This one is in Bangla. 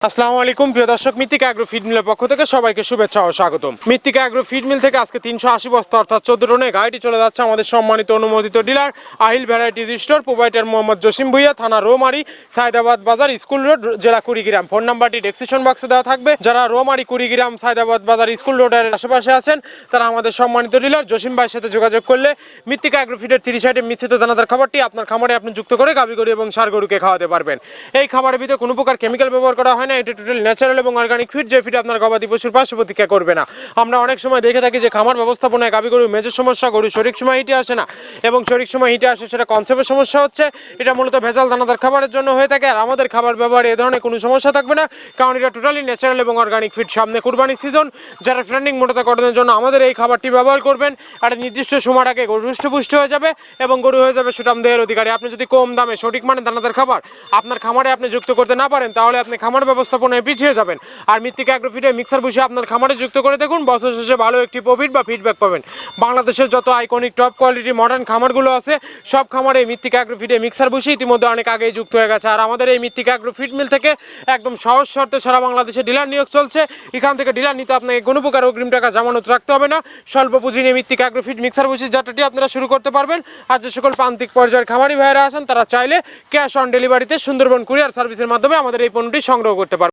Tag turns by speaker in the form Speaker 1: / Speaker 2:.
Speaker 1: আসসালামু আলাইকুম প্রিয় দর্শক, মৃত্তিকা অ্যাগ্রো ফিড মিলের পক্ষ থেকে সবাইকে শুভেচ্ছা ও স্বাগতম। মৃত্তিকা অ্যাগ্রো ফিড মিল থেকে আজকে 380 বস্তা অর্থাৎ 14 টনে গাড়িটি চলে যাচ্ছে আমাদের সম্মানিত অনুমোদিত dealer Ahil varieties store, provider Mohammad Jasim Bhuiyan, থানা রৌমারী, সায়দাবাদ বাজার, স্কুল রোড, জেলা কুড়িগ্রাম। ফোন নাম্বারটি ডেসক্রিপশন বক্সে দেওয়া থাকবে। যারা রৌমারী, কুড়িগ্রাম, সায়দাবাদ বাজার, স্কুল রোডের আশেপাশে আছেন তারা আমাদের সম্মানিত ডিলার জসিম ভাইয়ের সাথে যোগাযোগ করলে মৃত্তিকা অ্যাগ্রো ফিডের 30 আইটেম মিশ্রিত দানাদার খাবারটি আপনার খামারে আপনি যুক্ত করে গাভী গরু এবং ষাঁড় গরুকে খাওয়াতে পারবেন। এই খাবারের ভিতরে কোনো প্রকার কেমিক্যাল ব্যবহার করা হয় না। এটা টোটাল ন্যাচারাল এবং অর্গানিক ফিড, যে ফিড আপনার গবাদি পশুর পার্শ্ব প্রতিক্রিয়া করবে না। আমরা অনেক সময় দেখে থাকি যে খামার ব্যবস্থাপনায় গাভী গরুর মেজর সমস্যা, গরু সঠিক সময় হিটে আসে না এবং সঠিক সময় হিটে আসে সেটা কনসেপ্টের সমস্যা হচ্ছে। এটা মূলত ভেজাল দানাদার খাবারের জন্য হয়ে থাকে। আর আমাদের খাবার ব্যবহারে এ ধরনের কোনো সমস্যা থাকবে না, কারণ এটা টোটালি ন্যাচারাল এবং অর্গানিক ফিড। সামনে কুরবানি সিজন, যারা ট্রেন্ডিং মোটাতা করানোর জন্য আমাদের এই খাবারটি ব্যবহার করবেন। আর নির্দিষ্ট সময়ের আগে গরু হৃষ্টপুষ্ট হয়ে যাবে এবং গরু হয়ে যাবে সুঠাম দেহের অধিকারী। আপনি যদি কম দামে সঠিক মানের দানাদার খাবার আপনার খামারে আপনি যুক্ত করতে না পারেন তাহলে আপনি খামার ব্যবস্থাপনায় পিছিয়ে যাবেন। আর মৃত্তিকা অ্যাগ্রো ফিডে মিক্সার বসে আপনার খামারে যুক্ত করে দেখুন, বছর শেষে ভালো একটি প্রফিট বা ফিডব্যাক পাবেন। বাংলাদেশের যত আইকনিক টপ কোয়ালিটি মডার্ন খামারগুলো আছে সব খামারে মৃত্তিকা অ্যাগ্রো ফিডে মিক্সার বসে ইতিমধ্যে অনেক আগেই যুক্ত হয়ে গেছে। আর আমাদের এই মৃত্তিকা অ্যাগ্রো ফিড মিল থেকে একদম সহজ শর্তে সারা বাংলাদেশে ডিলার নিয়োগ চলছে। এখান থেকে ডিলার নিতে আপনাকে কোনো প্রকার অগ্রিম টাকা জামানত রাখতে হবে না। স্বল্প পুঁজি নিয়ে মৃত্তিকা অ্যাগ্রো ফিড মিক্সার বসে যাত্রাটি আপনারা শুরু করতে পারবেন। আর যে সকল প্রান্তিক পর্যায়ের খামারি ভাইয়েরা আছেন তারা চাইলে ক্যাশ অন ডেলিভারিতে সুন্দরবন কুরিয়ার সার্ভিসের মাধ্যমে আমাদের এই পণ্যটি সংগ্রহ করতে পারবেন।